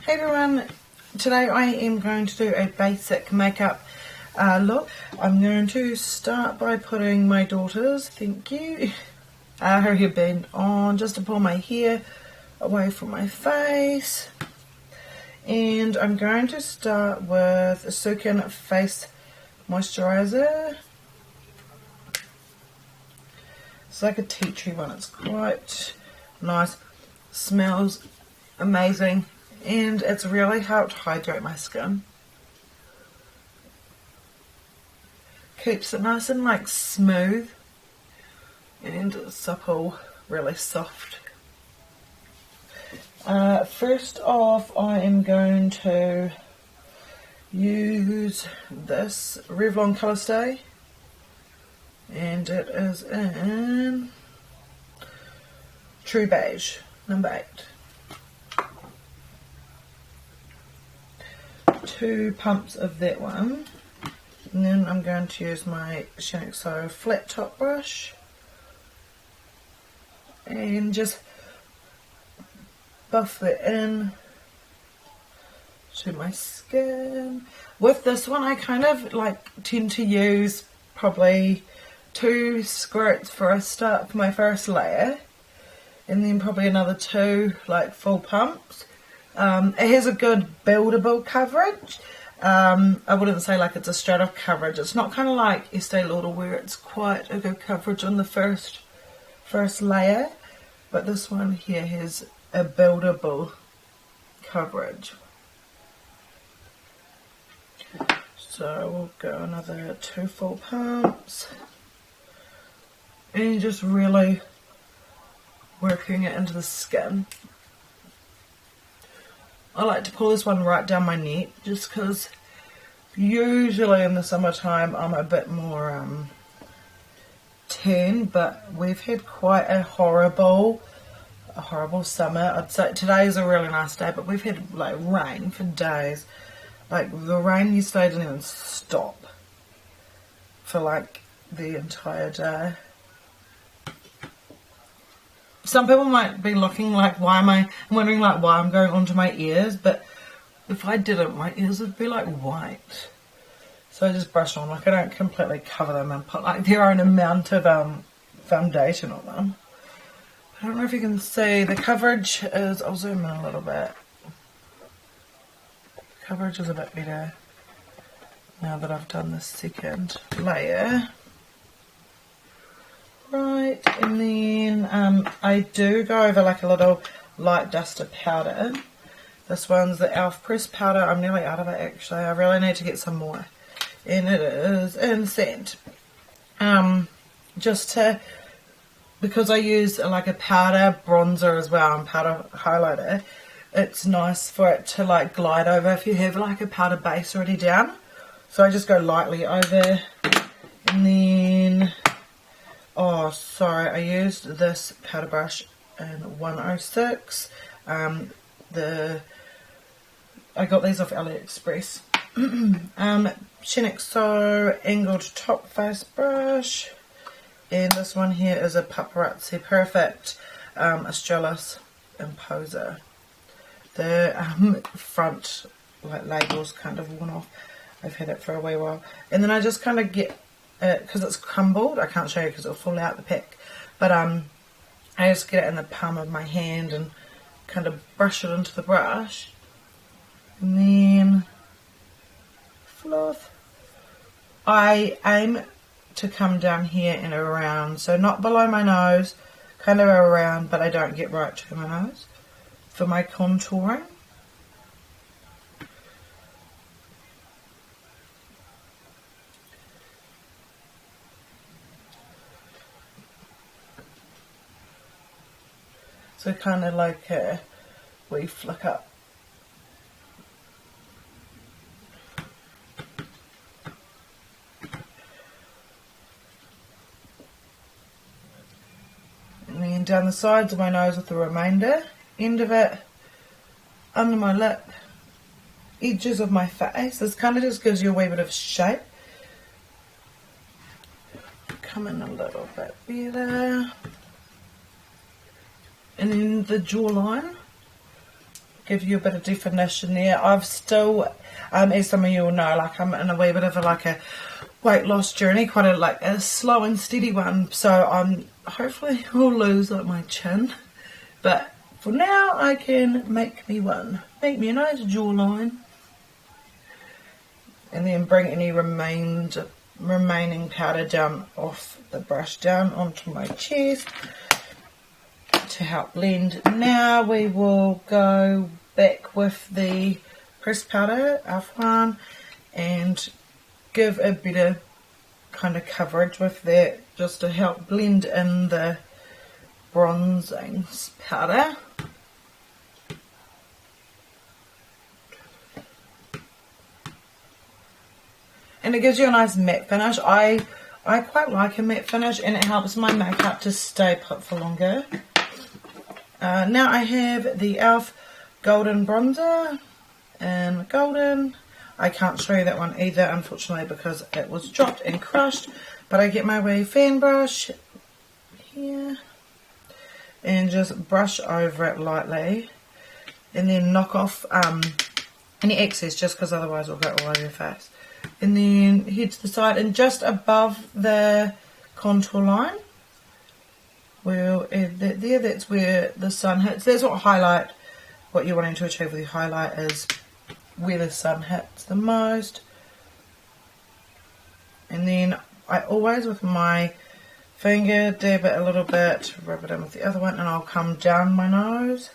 Hey everyone, today I am going to do a basic makeup look. I'm going to start by putting my daughter's, thank you, her hairband on just to pull my hair away from my face. And I'm going to start with a Sukin Face Moisturizer. It's like a tea tree one, it's quite nice, smells amazing. And it's really helped hydrate my skin. Keeps it nice and like smooth and supple, really soft. First off, I am going to use this Revlon Colour Stay, and it is in True Beige, number 8. 2 pumps of that one, and then I'm going to use my Sheenexo flat top brush and just buff that in to my skin. With this one I kind of like tend to use probably 2 squirts for a start for my first layer, and then probably another 2 like full pumps. It has a good buildable coverage. I wouldn't say like it's a straight off coverage. It's not kind of like Estee Lauder where it's quite a good coverage on the first layer, but this one here has a buildable coverage. So we'll go another 2 full pumps and just really working it into the skin. I like to pull this one right down my neck just because usually in the summertime I'm a bit more tan, but we've had quite a horrible summer. I'd say today's a really nice day, but we've had like rain for days. Like the rain yesterday didn't even stop for like the entire day. Some people might be looking like, wondering like why I'm going onto my ears, but if I didn't, my ears would be like white. So I just brush on, like I don't completely cover them and put like their own amount of foundation on them. I don't know if you can see, the coverage is, I'll zoom in a little bit. The coverage is a bit better now that I've done the second layer. Right, and then I do go over like a little light duster powder. This one's the e.l.f. pressed powder. I'm nearly out of it actually. I really need to get some more. And it is in scent. Because I use like a powder bronzer as well and powder highlighter, it's nice for it to like glide over if you have like a powder base already down. So I just go lightly over, and then... Oh, sorry, I used this powder brush in 106. I got these off AliExpress. Sheenexo angled top face brush. And this one here is a Paparazzi Perfect Australis Imposer. The front like label's kind of worn off. I've had it for a wee while. And then I just kind of get because it's crumbled. I can't show you because it'll fall out the pack, but I just get it in the palm of my hand and kind of brush it into the brush, and then fluff. I aim to come down here and around, so not below my nose, kind of around, but I don't get right to my nose for my contouring. So kind of like a wee flick up. And then down the sides of my nose with the remainder, end of it, under my lip, edges of my face. This kind of just gives you a wee bit of shape. Come in a little bit better. And then the jawline, give you a bit of definition there. I've still, as some of you will know, like I'm in a wee bit of a weight loss journey, quite a slow and steady one. So I'm hopefully will lose like my chin, but for now I can make me a nice jawline, and then bring any remaining powder down off the brush down onto my chest to help blend. Now we will go back with the pressed powder, F1, and give a bit of kind of coverage with that just to help blend in the bronzing powder. And it gives you a nice matte finish. I quite like a matte finish, and it helps my makeup to stay put for longer. Now I have the e.l.f. Golden Bronzer in golden. I can't show you that one either, unfortunately, because it was dropped and crushed. But I get my wee fan brush here and just brush over it lightly, and then knock off any excess, just because otherwise it'll go all over your face. And then head to the side, and just above the contour line, we'll add that there. That's where the sun hits. That's what you're wanting to achieve with your highlight, is where the sun hits the most. And then I always, with my finger, dab it a little bit, rub it in with the other one, and I'll come down my nose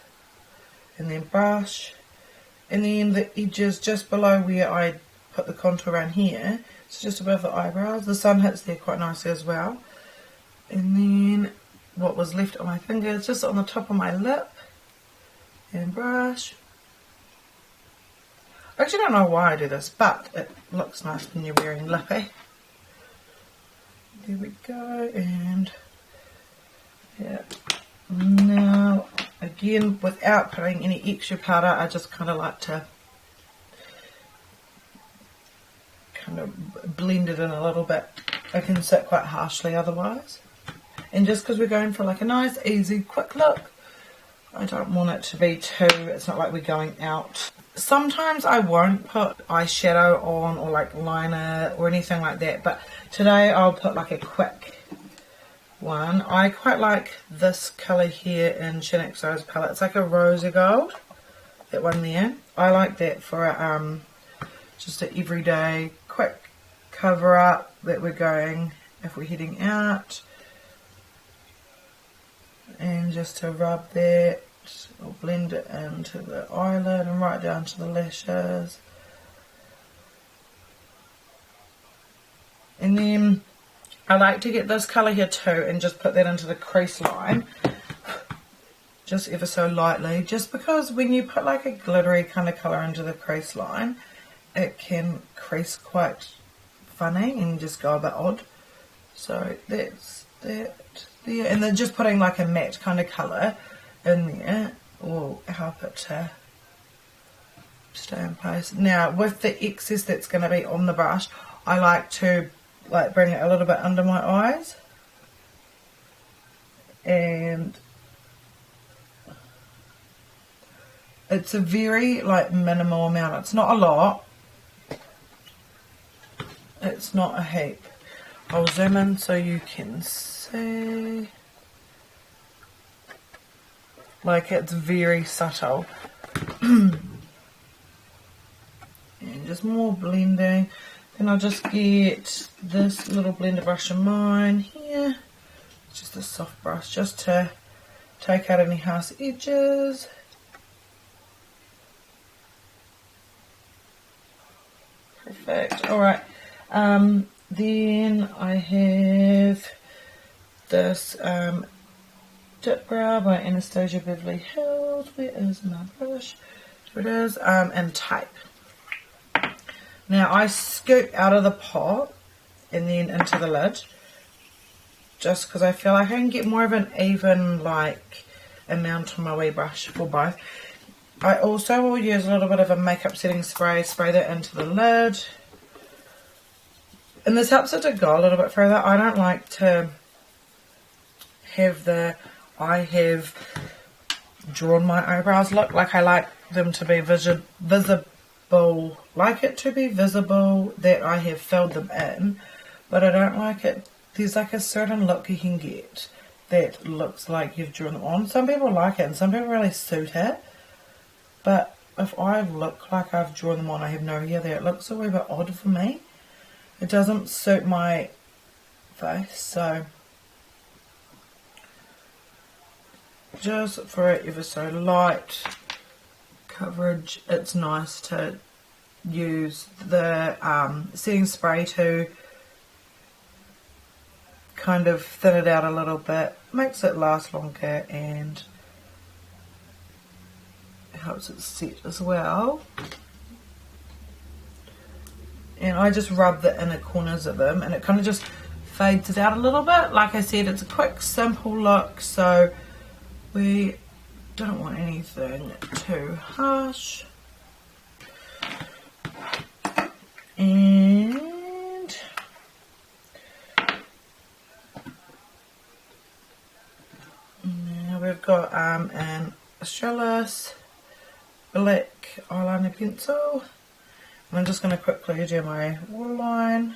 and then brush. And then the edges just below where I put the contour around here, so just above the eyebrows, the sun hits there quite nicely as well. And then what was left on my finger is just on the top of my lip, and brush. I actually don't know why I do this, but it looks nice when you're wearing lippy. There we go. And yeah, now again, without putting any extra powder, I just kind of like to blend it in a little bit. It can sit quite harshly otherwise. And just because we're going for like a nice, easy, quick look, I don't want it to be too, it's not like we're going out. Sometimes I won't put eyeshadow on, or like liner or anything like that, but today I'll put like a quick one. I quite like this colour here in Sheenaxo's palette. It's like a rosy gold, that one there. I like that for a, just an everyday quick cover up that we're going if we're heading out. And just to rub that, or blend it into the eyelid and right down to the lashes. And then I like to get this colour here too and just put that into the crease line, just ever so lightly, just because when you put like a glittery kind of colour into the crease line, it can crease quite funny and just go a bit odd. So that's that there, and then just putting like a matte kind of colour in there will help it to stay in place. Now with the excess that's going to be on the brush, I like to bring it a little bit under my eyes, and it's a very minimal amount. It's not a lot, it's not a heap. I'll zoom in so you can see. It's very subtle. And just more blending. Then I'll just get this little blender brush of mine here. It's just a soft brush just to take out any harsh edges. Perfect. Alright. Then I have this Dip Brow by Anastasia Beverly Hills. Where is my brush? Here it is. And tape. Now I scoop out of the pot and then into the lid, just because I feel like I can get more of an even amount on my wee brush for both. I also will use a little bit of a makeup setting spray, spray that into the lid. And this helps it to go a little bit further. I don't like to have I have drawn my eyebrows look. I like them to be visible, like it to be visible that I have filled them in, but I don't like it. There's like a certain look you can get that looks like you've drawn them on. Some people like it and some people really suit it, but if I look like I've drawn them on, I have no idea that it looks a wee bit odd for me. It doesn't suit my face, so just for it ever so light coverage, it's nice to use the setting spray to kind of thin it out a little bit, makes it last longer and helps it set as well. And I just rub the inner corners of them and it kind of just fades it out a little bit. Like I said, it's a quick, simple look, so we don't want anything too harsh. And now we've got an Australis black eyeliner pencil. And I'm just going to quickly do my waterline.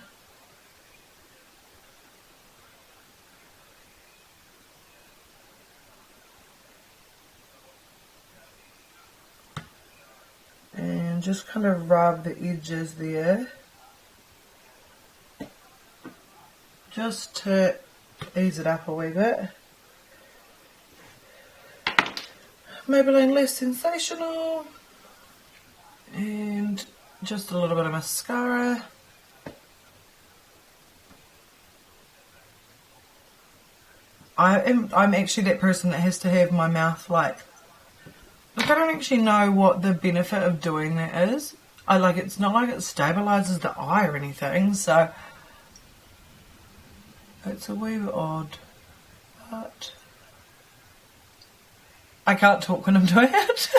And just kind of rub the edges there. Just to ease it up a wee bit. Maybelline Less Sensational. And just a little bit of mascara. I'm actually that person that has to have my mouth like I don't actually know what the benefit of doing that is. It's not like it stabilizes the eye or anything, so it's a wee bit odd, but I can't talk when I'm doing it.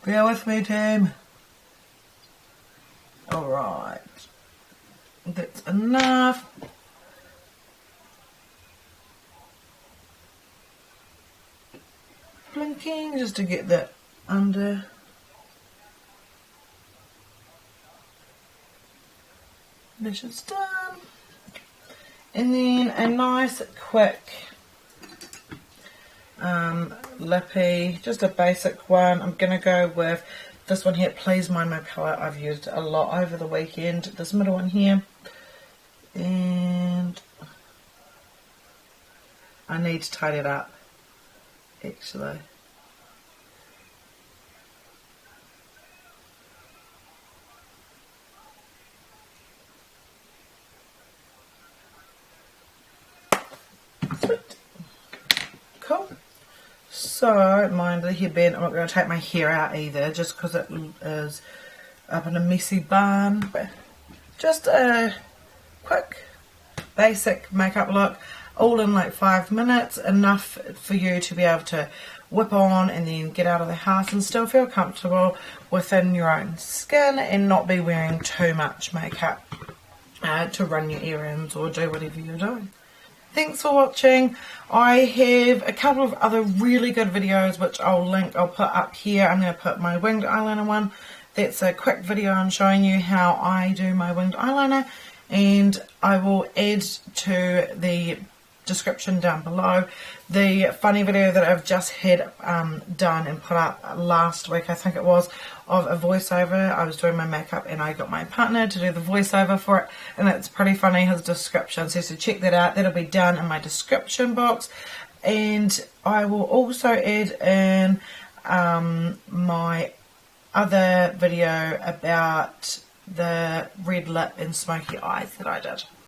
Bear with me, team. Alright. That's enough. Blinking just to get that under. This is done. And then a nice quick lippy, just a basic one. I'm going to go with this one here, Please Mind My palette. I've used it a lot over the weekend. This middle one here. And I need to tidy it up, actually. Cool. So, mind the hairband, I'm not going to take my hair out either, just because it is up in a messy bun. But just a quick, basic makeup look, all in like 5 minutes, enough for you to be able to whip on and then get out of the house and still feel comfortable within your own skin and not be wearing too much makeup to run your errands or do whatever you're doing. Thanks for watching. I have a couple of other really good videos which I'll put up here. I'm going to put my winged eyeliner one. That's a quick video on showing you how I do my winged eyeliner, and I will add to the description down below the funny video that I've just had done and put up last week, I think it was, of a voiceover. I was doing my makeup and I got my partner to do the voiceover for it, and it's pretty funny, his description, so check that out. That'll be down in my description box, and I will also add in my other video about the red lip and smoky eyes that I did.